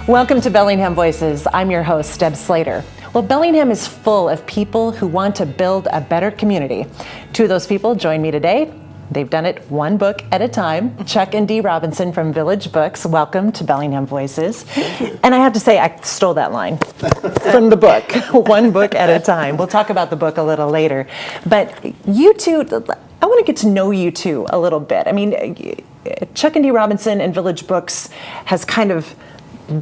Welcome to Bellingham Voices. I'm your host, Deb Slater. Well, Bellingham is full of people who want to build a better community. Two of those people join me today. They've done it one book at a time. Chuck and Dee Robinson from Village Books. Welcome to Bellingham Voices. And I have to say, I stole that line from the book, one book at a time. We'll talk about the book a little later. But you two, I want to get to know you two a little bit. I mean, Chuck and Dee Robinson and Village Books has kind of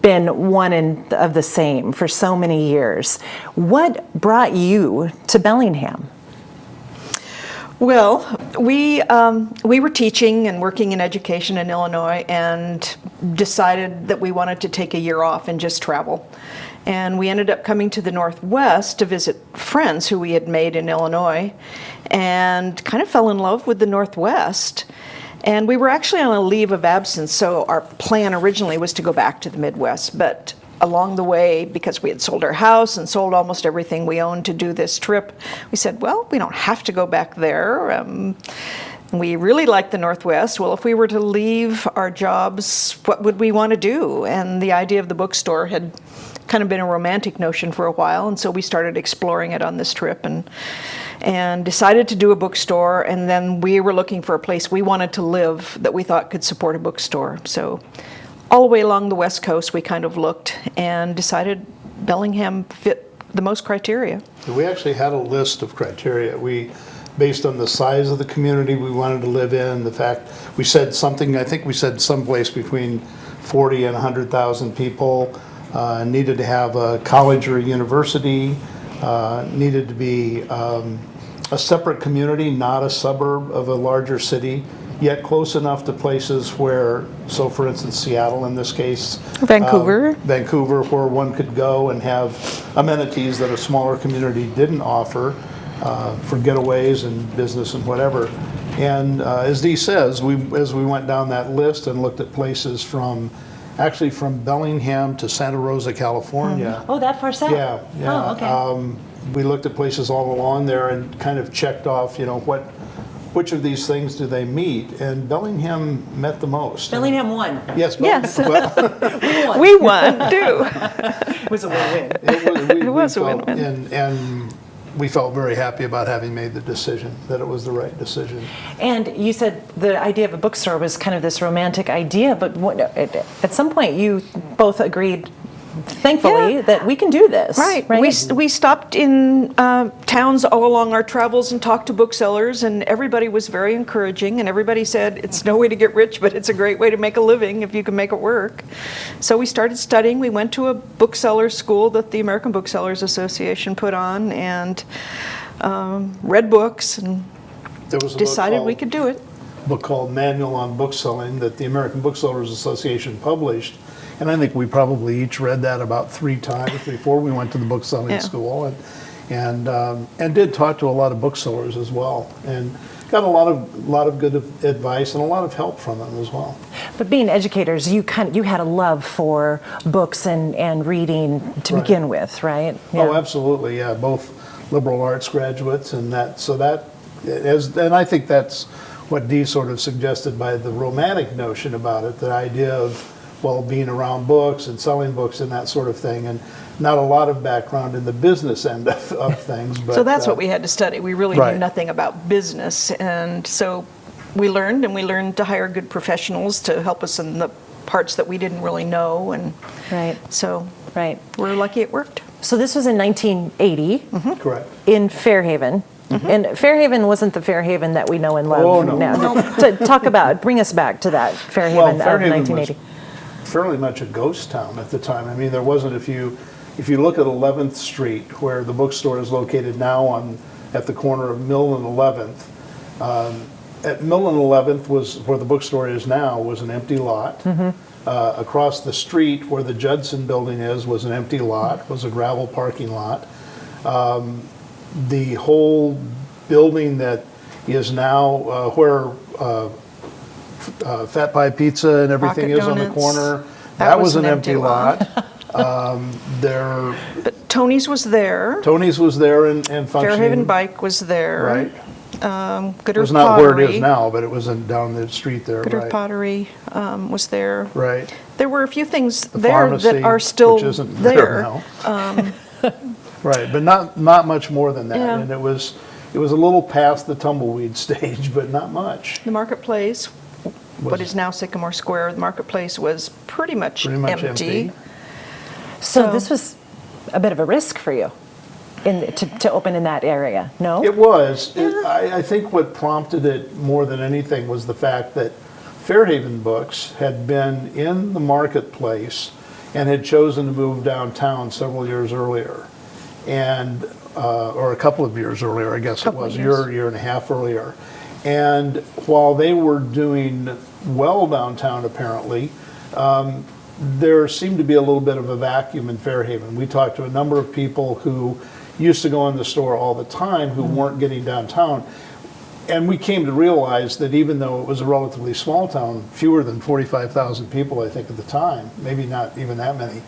been one and of the same for so many years. What brought you to Bellingham? Well, we were teaching and working in education in Illinois and decided that we wanted to take a year off and just travel. And we ended up coming to the Northwest to visit friends who we had made in Illinois and kind of fell in love with the Northwest. And we were actually on a leave of absence, so our plan originally was to go back to the Midwest. But along the way, because we had sold our house and sold almost everything we owned to do this trip, we said, well, we don't have to go back there. We really like the Northwest. Well, if we were to leave our jobs, what would we want to do? And the idea of the bookstore had kind of been a romantic notion for a while, and so we started exploring it on this trip and decided to do a bookstore. And then we were looking for a place we wanted to live that we thought could support a bookstore. So all the way along the West Coast, we kind of looked and decided Bellingham fit the most criteria. We actually had a list of criteria. Based on the size of the community we wanted to live in, the fact we said something, I think we said someplace between 40 and 100,000 people, needed to have a college or a university, needed to be a separate community, not a suburb of a larger city, yet close enough to places where, so for instance, Seattle in this case. Vancouver, where one could go and have amenities that a smaller community didn't offer for getaways and business and whatever. And as Dee says, as we went down that list and looked at places from Bellingham to Santa Rosa, California. Mm-hmm. Oh, that far south? Yeah. Oh, okay. We looked at places all along there and kind of checked off, which of these things do they meet? And Bellingham met the most. Bellingham won. Yes. Yes. Well, we won too. It was a win-win. It was a win-win. And we felt very happy about having made the decision, that it was the right decision. And you said the idea of a bookstore was kind of this romantic idea, but at some point you both agreed, thankfully, that we can do this. Right. We stopped in towns all along our travels and talked to booksellers, and everybody was very encouraging, and everybody said it's no way to get rich, but it's a great way to make a living if you can make it work. So we started studying. We went to a bookseller school that the American Booksellers Association put on and read books and decided we could do it. A book called Manual on Bookselling that the American Booksellers Association published. And I think we probably each read that about 3 times before we went to the bookselling school, and did talk to a lot of booksellers as well, and got a lot of good advice and a lot of help from them as well. But being educators, you had a love for books and reading to begin with, right? Yeah. Oh, absolutely, yeah. Both liberal arts graduates, and and I think that's what Dee sort of suggested by the romantic notion about it, the idea of being around books and selling books and that sort of thing, and not a lot of background in the business end of things. But, so that's what we had to study. We really knew nothing about business, and so we learned to hire good professionals to help us in the parts that we didn't really know, and so we're lucky it worked. So this was in 1980. Mm-hmm. Correct. In Fairhaven. Mm-hmm. And Fairhaven wasn't the Fairhaven that we know and love now. To bring us back to that Fairhaven of 1980. Fairly much a ghost town at the time. I mean, there wasn't, if you look at 11th Street, where the bookstore is located now at the corner of Mill and 11th, at Mill and 11th was where the bookstore is now, was an empty lot. Mm-hmm. Across the street where the Judson building was an empty lot, was a gravel parking lot. The whole building that is now where Fat Pie Pizza and everything is on the corner. That was an empty lot. But Tony's was there. Tony's was there and functioning. Fairhaven Bike was there. Right. Gooder It was not where it Pottery. is now, but it was down the street there, Gooder right? Pottery was there. Right. There were a few things The there pharmacy, that are still which isn't there. now. Right, but not much more than that. Yeah. And it was a little past the tumbleweed stage, but not much. The marketplace, what is now Sycamore Square, the marketplace was pretty much empty. So this was a bit of a risk for you to open in that area, no? It was. I think what prompted it more than anything was the fact that Fairhaven Books had been in the marketplace and had chosen to move downtown several years earlier, and or a couple of years earlier, I guess it was, year and a half earlier. And while they were doing well downtown, apparently, there seemed to be a little bit of a vacuum in Fairhaven. We talked to a number of people who used to go in the store all the time who weren't getting downtown. And we came to realize that even though it was a relatively small town, fewer than 45,000 people, I think, at the time, maybe not even that many,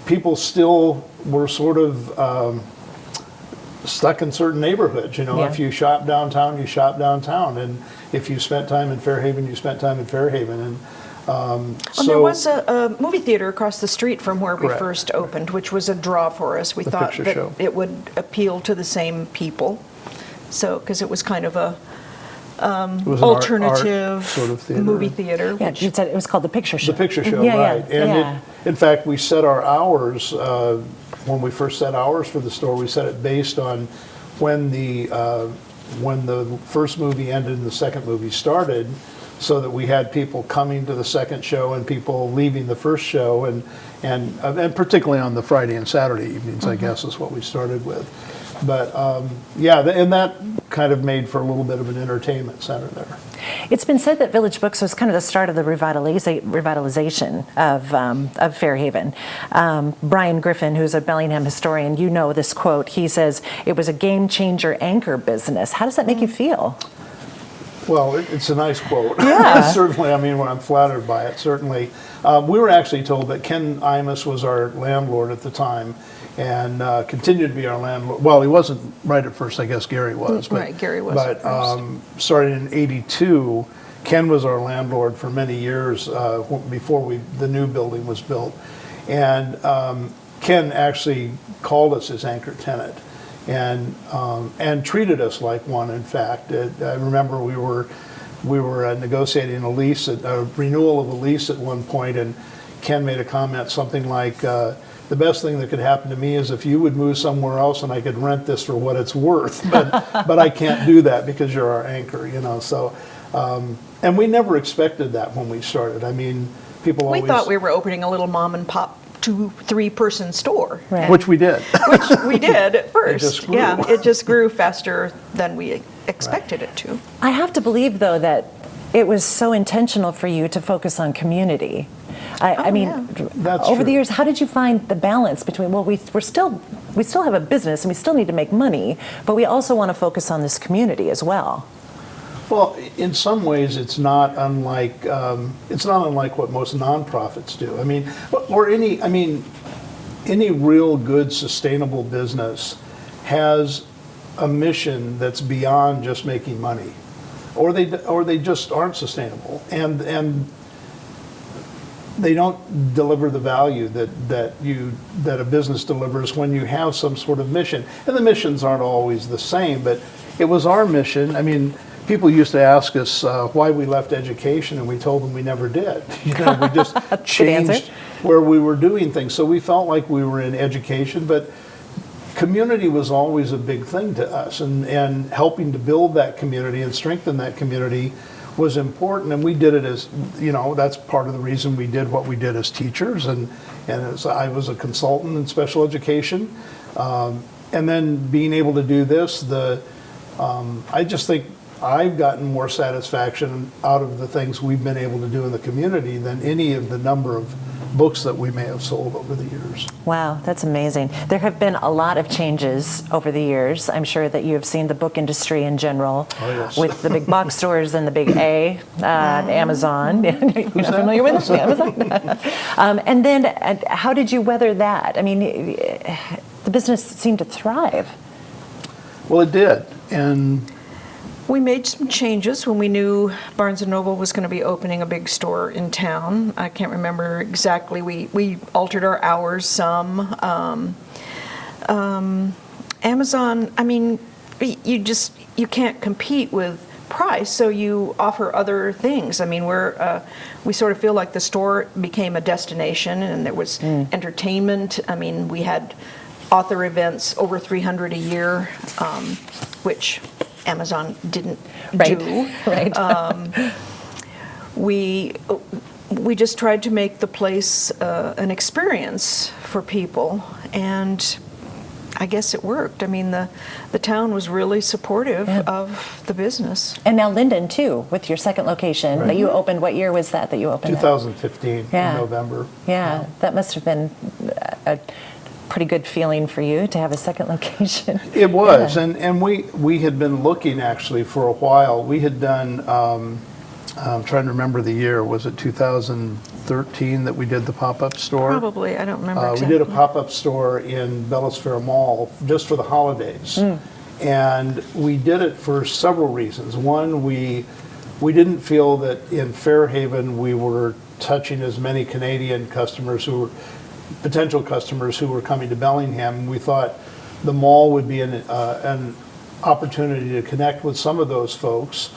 people still were sort of stuck in certain neighborhoods. You know, Yeah. if you shop downtown, you shop downtown. And if you spent time in Fairhaven, you spent time in Fairhaven. And And there was a movie theater across the street from where we Correct. first opened, which was a draw for us. We The thought picture that show. it would appeal to the same people. So, because it was kind of a it was an art alternative sort of theater. movie theater. Yeah, which- you said it was called The Picture Show. The picture show, Yeah, right. yeah, And yeah. in fact, we set our hours, when we first set hours for the store, we set it based on when the first movie ended and the second movie started, so that we had people coming to the second show and people leaving the first show, and particularly on the Friday and Saturday evenings, I guess, is what we started with. But and that kind of made for a little bit of an entertainment center there. It's been said that Village Books was kind of the start of the revitalization of Fairhaven. Brian Griffin, who's a Bellingham historian, you know this quote. He says, "It was a game changer anchor business." How does that make you feel? Well, it's a nice quote. Yeah. Certainly, I mean, I'm flattered by it, certainly. We were actually told that Ken Imus was our landlord at the time, and continued to be our landlord. Well, he wasn't right at first, I guess Gary was. But, Right, Gary was But at first. starting in '82, Ken was our landlord for many years before the new building was built. And Ken actually called us his anchor tenant, and treated us like one. In fact, I remember we were negotiating a renewal of a lease at one point, and Ken made a comment something like, "The best thing that could happen to me is if you would move somewhere else and I could rent this for what it's worth, but I can't do that because you're our anchor." You know, so and we never expected that when we started. I mean, people We always thought we were opening a little mom and pop 2-3-person store. Right. which we did. Which we did at first. just grew. Yeah, it just grew faster than we expected it to. I have to believe, though, that it was so intentional for you to focus on community. I mean, yeah. That's over the true. years, how did you find the balance between, well, we still have a business and we still need to make money, but we also want to focus on this community as well? Well, in some ways, it's not unlike what most nonprofits do. I mean, any real good sustainable business has a mission that's beyond just making money, or they just aren't sustainable, and they don't deliver the value that a business delivers when you have some sort of mission. And the missions aren't always the same, but it was our mission. I mean, people used to ask us why we left education, and we told them we never did. You know, we just changed answer. where we were doing things. So we felt like we were in education, but community was always a big thing to us, and helping to build that community and strengthen that community was important. And we did it as, you know, that's part of the reason we did what we did as teachers, and as I was a consultant in special education, and then being able to do this, I just think I've gotten more satisfaction out of the things we've been able to do in the community than any of the number of books that we may have sold over the years. Wow, that's amazing. There have been a lot of changes over the years. I'm sure that you have seen the book industry in general, Oh, yes. with the big box stores and the big A, Amazon. You're not familiar with it? Amazon. And then how did you weather that? I mean, the business seemed to thrive. Well, it did, and We made some changes when we knew Barnes & Noble was going to be opening a big store in town. I can't remember exactly. We altered our hours some. Amazon, I mean, you can't compete with price, so you offer other things. I mean, we sort of feel like the store became a destination, and there was entertainment. I mean, we had author events, over 300 a year, which Amazon didn't do. Right. We just tried to make the place an experience for people, and I guess it worked. I mean, the town was really supportive of the business. And now Linden, too, with your second location that you opened. What year was that you opened? 2015, in November. Yeah, that must have been a pretty good feeling for you to have a second location. It was, and we had been looking actually for a while. We had done, I'm trying to remember the year, was it 2013 that we did the pop-up store? Probably, I don't remember exactly. We did a pop-up store in Bellis Fair Mall just for the holidays. And we did it for several reasons. One, we didn't feel that in Fairhaven we were touching as many Canadian customers who were potential customers who were coming to Bellingham. We thought the mall would be an opportunity to connect with some of those folks.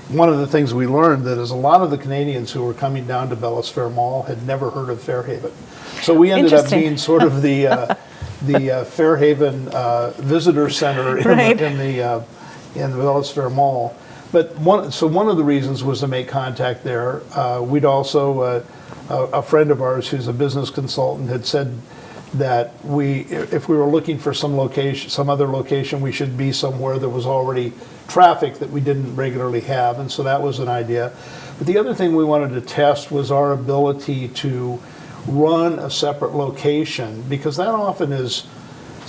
One of the things we learned that is a lot of the Canadians who were coming down to Bellis Fair Mall had never heard of Fairhaven. So we ended up being sort of the Fairhaven visitor center in the Bellis Fair Mall. But one of the reasons was to make contact there. We'd also a friend of ours who's a business consultant had said that if we were looking for some other location, we should be somewhere that was already traffic that we didn't regularly have, and so that was an idea. But the other thing we wanted to test was our ability to run a separate location, because that often it's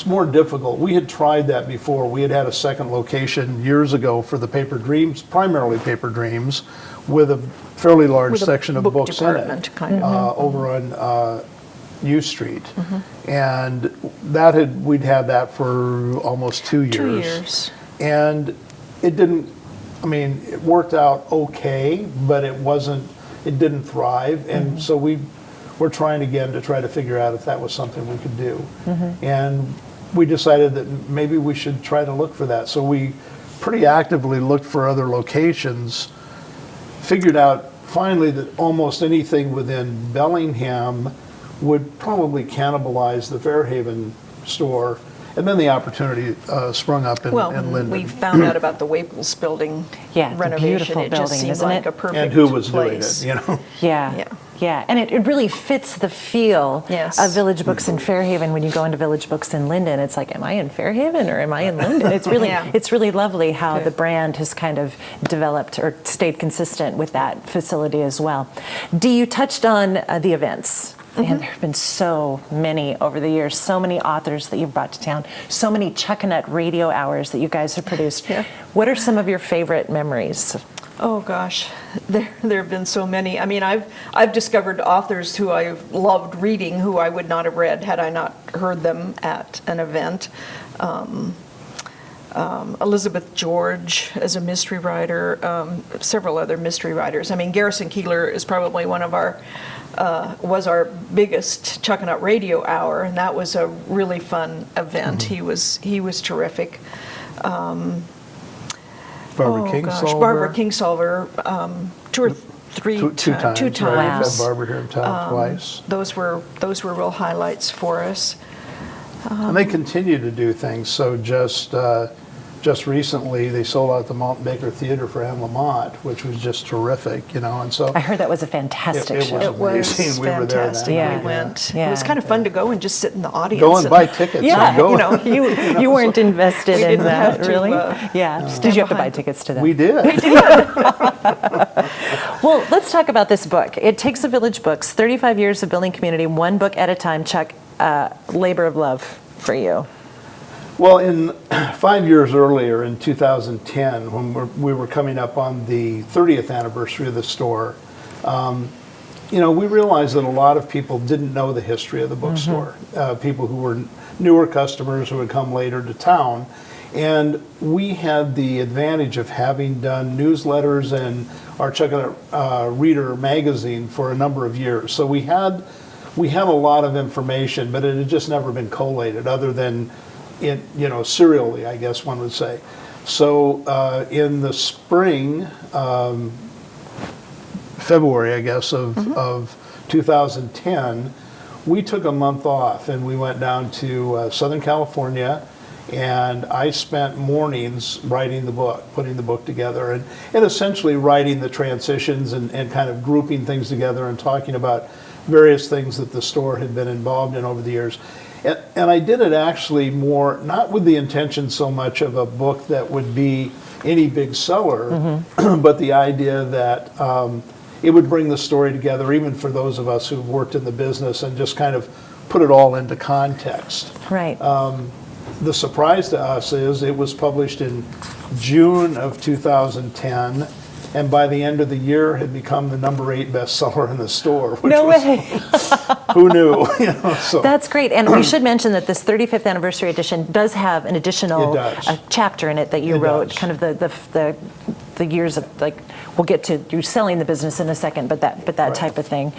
more difficult. We had tried that before. We had a second location years ago for the Paper Dreams, primarily Paper Dreams, with a fairly large section of books in it, kind of. over on U Street. And we'd had that for almost 2 years. 2 years. And it it worked out okay, but it didn't thrive. And so we're trying again to try to figure out if that was something we could do. And we decided that maybe we should try to look for that. So we pretty actively looked for other locations, figured out finally that almost anything within Bellingham would probably cannibalize the Fairhaven store. And then the opportunity sprung up in Linden. We found out about the Waples building renovation. Beautiful it building, just seemed isn't like it? a perfect And who was place. doing it, Yeah, and it really fits the feel of Village Books in Fairhaven. When you go into Village Books in Linden, it's like, am I in Fairhaven or am I in Linden? It's really, it's really lovely how the brand has kind of developed or stayed consistent with that facility as well. Dee, you touched on the events. And there have been so many over the years, so many authors that you've brought to town, so many Chuck and Dee radio hours that you guys have produced. What are some of your favorite memories? Oh gosh, there have been so many. I mean, I've discovered authors who I've loved reading who I would not have read had I not heard them at an event. Elizabeth George as a mystery writer, several other mystery writers. I mean, Garrison Keillor is probably one of was our biggest Chuck and Dee radio hour, and that was a really fun event. He was terrific. Barbara Kingsolver, two or three two times. Two Right? times. We've had Barbara here in town twice. Those were real highlights for us. And they continue to do things. So just recently, they sold out the Mount Baker Theater for Anne Lamott, which was just terrific, And so I heard that was a fantastic show. It was amazing. We were there fantastic. then. We went. Yeah. It was kind of fun to go and just sit in the audience. Go and buy tickets. Yeah, and go. you weren't invested We in didn't that, have to, really? Did you have to buy behind. tickets to that? We did. Well, let's talk about this book. It Takes a Village Books, 35 Years of Building Community, one book at a time. Chuck, labor of love for you. Well, in 5 years earlier, in 2010, when we were coming up on the 30th anniversary of the store, we realized that a lot of people didn't know the history of the bookstore. People who were newer customers who had come later to town. And we had the advantage of having done newsletters and our Chuck and Reader magazine for a number of years. So we had a lot of information, but it had just never been collated other than serially, I guess one would say. So in the spring, February, I guess, of 2010, we took a month off and we went down to Southern California, and I spent mornings writing the book, putting the book together, and essentially writing the transitions and kind of grouping things together and talking about various things that the store had been involved in over the years. And I did it actually more, not with the intention so much of a book that would be any big seller, but the idea that it would bring the story together, even for those of us who've worked in the business, and just kind of put it all into context. Right. The surprise to us is it was published in June of 2010, and by the end of the year had become the number 8 bestseller in the store. No way. Who knew? So. That's great. And we should mention that this 35th anniversary edition does have an additional chapter in it that you wrote, kind of the years of, like, we'll get to you selling the business in a second, but that type of thing.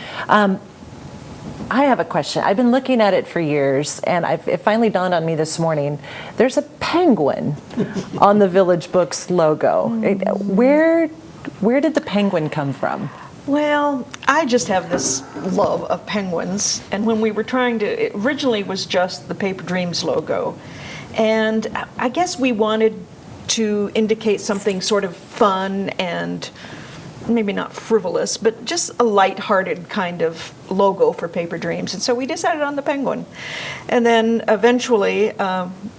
I have a question. I've been looking at it for years, and it finally dawned on me this morning. There's a penguin on the Village Books logo. Where did the penguin come from? Well, I just have this love of penguins, and when we were it originally was just the Paper Dreams logo, and I guess we wanted to indicate something sort of fun and maybe not frivolous, but just a light-hearted kind of logo for Paper Dreams. And so we decided on the penguin. And then eventually,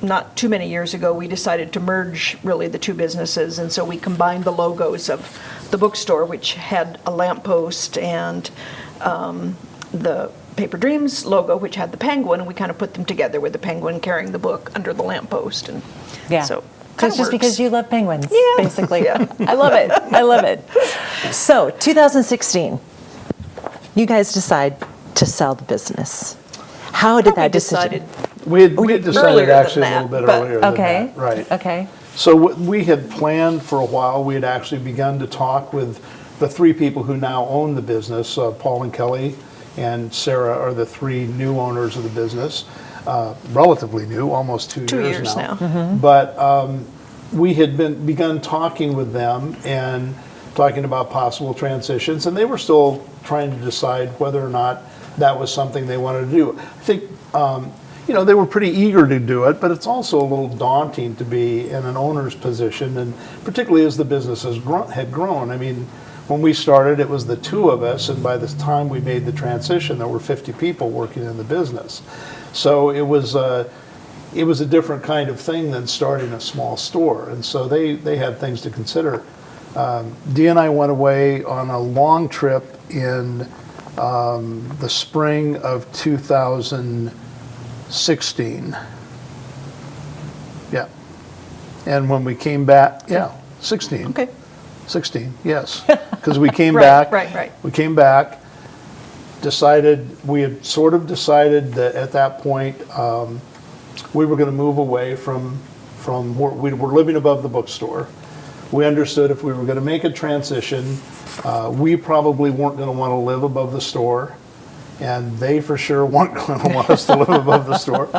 not too many years ago, we decided to merge really the two businesses. And so we combined the logos of the bookstore, which had a lamppost, and the Paper Dreams logo, which had the penguin, and we kind of put them together with the penguin carrying the book under the lamppost. And so it's just because you love penguins, basically. Yeah. I love it. I love it. So, 2016, you guys decide to sell the business. How did that decision? We had decided actually a little bit earlier than that. Right. Okay. So we had planned for a while. We had actually begun to talk with the 3 people who now own the business. Paul and Kelly and Sarah are the 3 new owners of the business. Relatively new, almost 2 years now. But we had begun talking with them and talking about possible transitions, and they were still trying to decide whether or not that was something they wanted to do. I think they were pretty eager to do it, but it's also a little daunting to be in an owner's position, and particularly as the business had grown. I mean, when we started, it was the 2 of us, and by the time we made the transition, there were 50 people working in the business. So it was a different kind of thing than starting a small store, and so they had things to consider. Dee and I went away on a long trip in the spring of 2016. Yeah, and when we came back, 16. Okay. 16, yes, because we came back. Right. We came back. We had sort of decided that at that point we were going to move away from where we were living above the bookstore. We understood if we were going to make a transition, we probably weren't going to want to live above the store, and they for sure weren't going to want us to live above the store.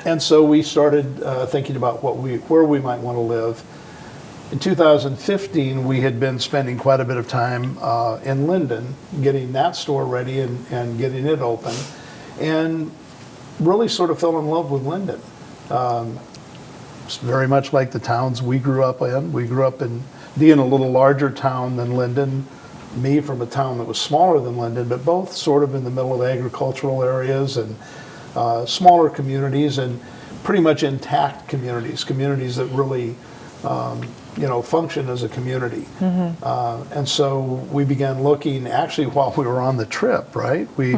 And so we started thinking about where we might want to live. In 2015, we had been spending quite a bit of time in Linden, getting that store ready and getting it open, and really sort of fell in love with Linden. It's very much like the towns we grew up in. We grew up in a little larger town than Linden, me from a town that was smaller than Linden, but both sort of in the middle of agricultural areas and smaller communities, and pretty much intact communities that really function as a community. And so we began looking, actually while we were on the trip, right? We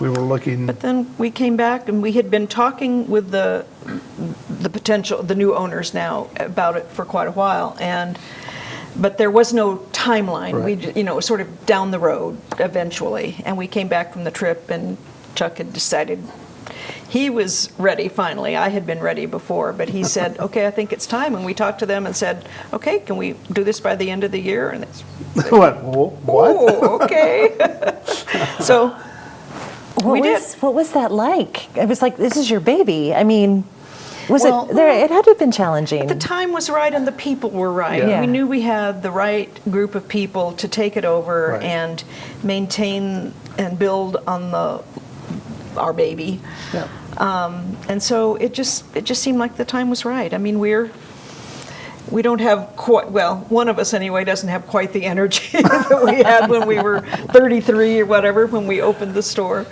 were looking. But then we came back, and we had been talking with the new owners now about it for quite a while, but there was no timeline. Right. We, sort of down the road eventually, and we came back from the trip, and Chuck had decided he was ready finally. I had been ready before, but he said, okay, I think it's time. And we talked to them and said, okay, can we do this by the end of the year? And they What? What? oh, okay. So we did. What was that like? It was like, this is your baby. I mean, Well, it had to have been challenging. The time was right and the people were right. Yeah. We knew we had the right group of people to take it over Right. and maintain and build on our baby. Yeah. And so it just seemed like the time was right. I mean, we don't have quite, well, one of us anyway doesn't have quite the energy that we had when we were 33 or whatever, when we opened the store.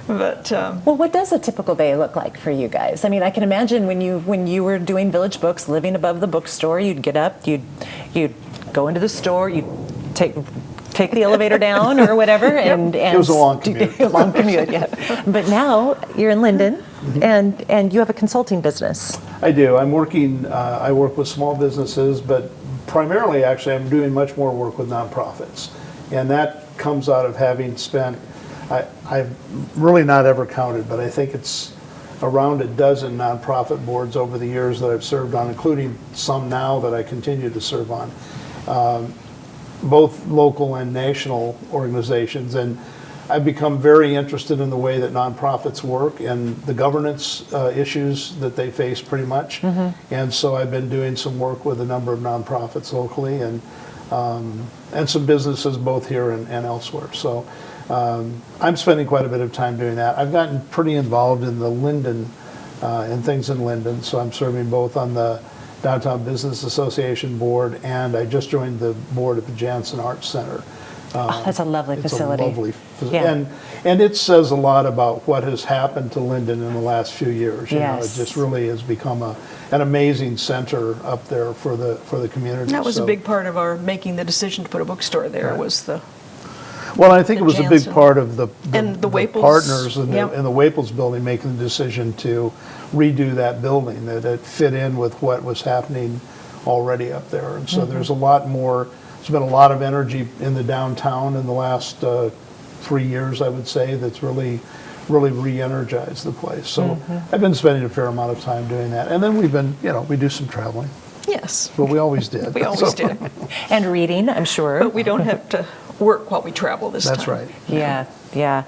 But Well, what does a typical day look like for you guys? I mean, I can imagine when you were doing Village Books, living above the bookstore, you'd get up, you'd go into the store, you'd take the elevator down or whatever, and It was a long commute. A long commute, yeah. But now you're in Linden, and you have a consulting business. I do. I'm working, I work with small businesses, but primarily, actually, I'm doing much more work with nonprofits. And that comes out of having spent, I've really not ever counted, but I think it's around a dozen nonprofit boards over the years that I've served on, including some now that I continue to serve on, both local and national organizations. And I've become very interested in the way that nonprofits work and the governance issues that they face pretty much. And so I've been doing some work with a number of nonprofits locally and some businesses both here and elsewhere. So I'm spending quite a bit of time doing that. I've gotten pretty involved in the Linden and things in Linden, so I'm serving both on the Downtown Business Association board, and I just joined the board at the Jansen Arts Center. That's a lovely facility. It's a lovely facility. Yeah. And it says a lot about what has happened to Linden in the last few years. You know, Yes. it just really has become an amazing center up there for the community. that was So- a big part of our making the decision to put a bookstore there, Right. was the Well, I think it was a big Jansen. part of the And the Waples, partners in yep. the Waples building making the decision to redo that building, that it fit in with what was happening already up there. And so there's a lot more, there's been a lot of energy in the downtown in the last 3 years, I would say, that's really re-energized the place. So I've been spending a fair amount of time doing that. And then we've been, we do some traveling, yes. but we always did. We always So- did. And reading, I'm sure. But we don't have to work while we travel this time. That's right. Yeah.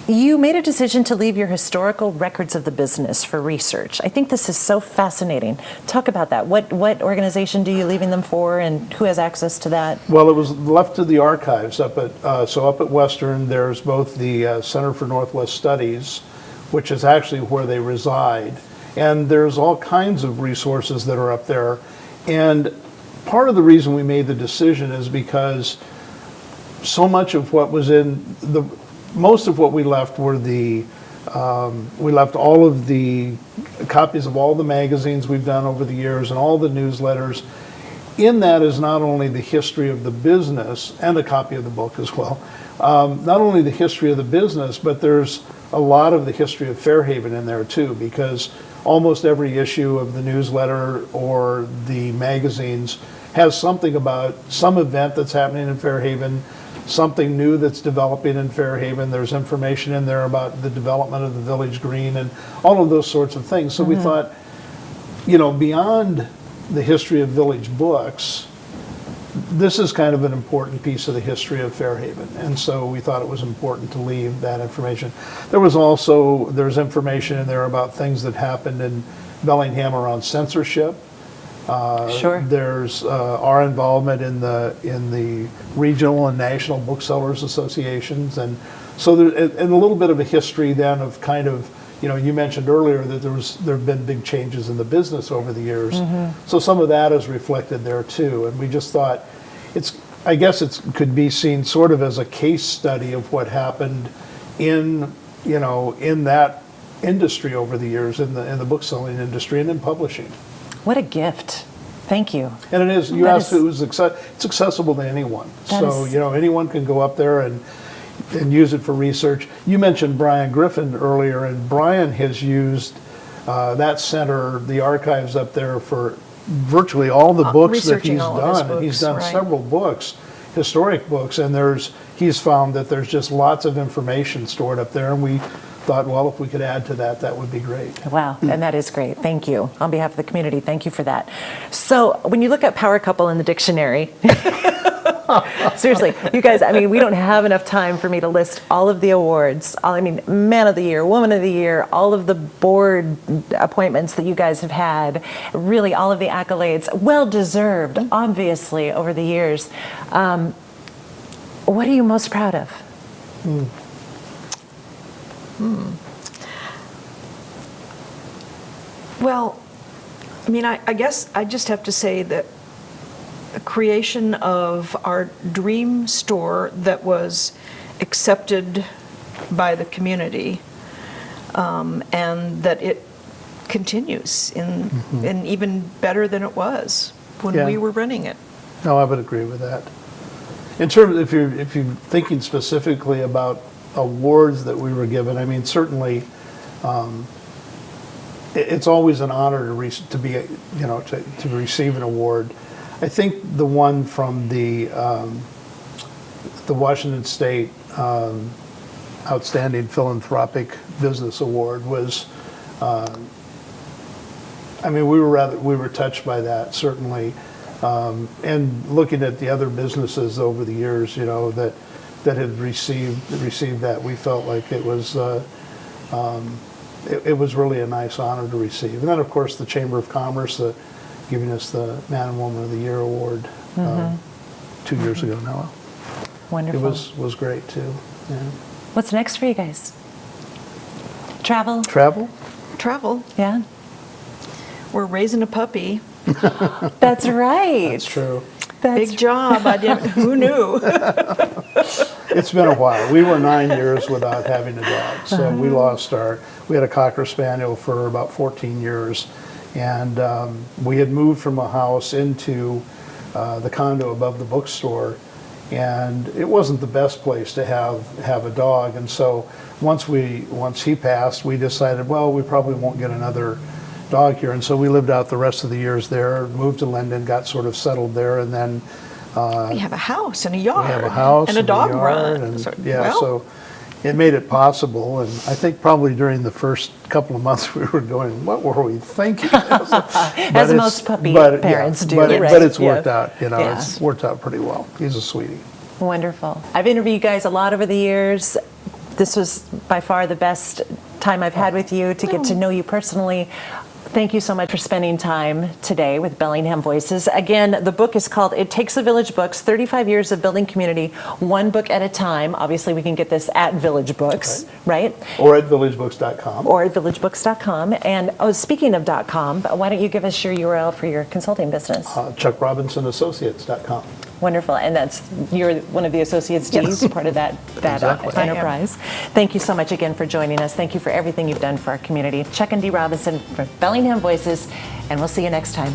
You made a decision to leave your historical records of the business for research. I think this is so fascinating. Talk about that. What organization do you leaving them for, and who has access to that? Well, it was left to the archives up at Western. There's both the Center for Northwest Studies, which is actually where they reside, and there's all kinds of resources that are up there. And part of the reason we made the decision is because so much of what was most of what we left were we left all of the copies of all the magazines we've done over the years and all the newsletters. In that is not only the history of the business and a copy of the book as well, not only the history of the business, but there's a lot of the history of Fairhaven in there too, because almost every issue of the newsletter or the magazines has something about some event that's happening in Fairhaven, something new that's developing in Fairhaven. There's information in there about the development of the Village Green and all of those sorts of things. So we thought, beyond the history of Village Books, this is kind of an important piece of the history of Fairhaven. And so we thought it was important to leave that information. There's information in there about things that happened in Bellingham around censorship. Sure. There's our involvement in the regional and national booksellers associations, and so and a little bit of a history then of kind of, you mentioned earlier that there have been big changes in the business over the years, so some of that is reflected there too. And we just thought I guess it could be seen sort of as a case study of what happened in that industry over the years, in the bookselling industry and in publishing. What a gift. Thank you. And it is. You That asked, is- it's accessible to anyone. That So, is- anyone can go up there and use it for research. You mentioned Brian Griffin earlier, and Brian has used that center, the archives up there, for virtually all the books that researching he's all of his done. And he's books, done right. several books, historic books, and he's found that there's just lots of information stored up there, and we thought, well, if we could add to that, that would be great. Wow, and that is great. Thank you. On behalf of the community, thank you for that. So when you look at power couple in the dictionary, seriously, you guys, I mean, we don't have enough time for me to list all of the awards. Man of the Year, Woman of the Year, all of the board appointments that you guys have had, really all of the accolades, well-deserved, obviously, over the years. What are you most proud of? Well, I mean, I guess I just have to say that the creation of our dream store that was accepted by the community, and that it continues in even better than it was when Yeah. we were running it. No, I would agree with that. In terms, if you're thinking specifically about awards that we were given, I mean, certainly, it's always an honor to be, to receive an award. I think the one from the Washington State Outstanding Philanthropic Business Award was, I mean, we were touched by that, certainly. And looking at the other businesses over the years, that had received that, we felt like it was really a nice honor to receive. And then, of course, the Chamber of Commerce giving us the Man and Woman of the Year award 2 years ago now. Wonderful. It was great too. Yeah. What's next for you guys? Travel? Travel? Travel. Yeah. We're raising a puppy. That's right. That's true. Big job. Who knew? It's been a while. We were 9 years without having a dog. So we had a Cocker Spaniel for about 14 years. And we had moved from a house into the condo above the bookstore. And it wasn't the best place to have a dog. And so once he passed, we decided, well, we probably won't get another dog here. And so we lived out the rest of the years there, moved to Linden, got sort of settled there, and then We have a house and a yard. we have a house and a dog yard, run. and Well, so it made it possible. And I think probably during the first couple of months we were going, what were we thinking? As most puppy parents do, right? But it's worked Yeah. out, Yeah. it's worked out pretty well. He's a sweetie. Wonderful. I've interviewed you guys a lot over the years. This was by far the best time I've had with you to get to know you personally. Thank you so much for spending time today with Bellingham Voices. Again, the book is called It Takes a Village Books, 35 Years of Building Community, One Book at a Time. Obviously, we can get this at Village Books, right? Or at villagebooks.com. Or at villagebooks.com. And speaking of .com, why don't you give us your URL for your consulting business? ChuckRobinsonAssociates.com. Wonderful, and you're one of the associates, D's, part of that Exactly. enterprise. Thank you so much again for joining us. Thank you for everything you've done for our community. Chuck and Dee Robinson for Bellingham Voices, and we'll see you next time.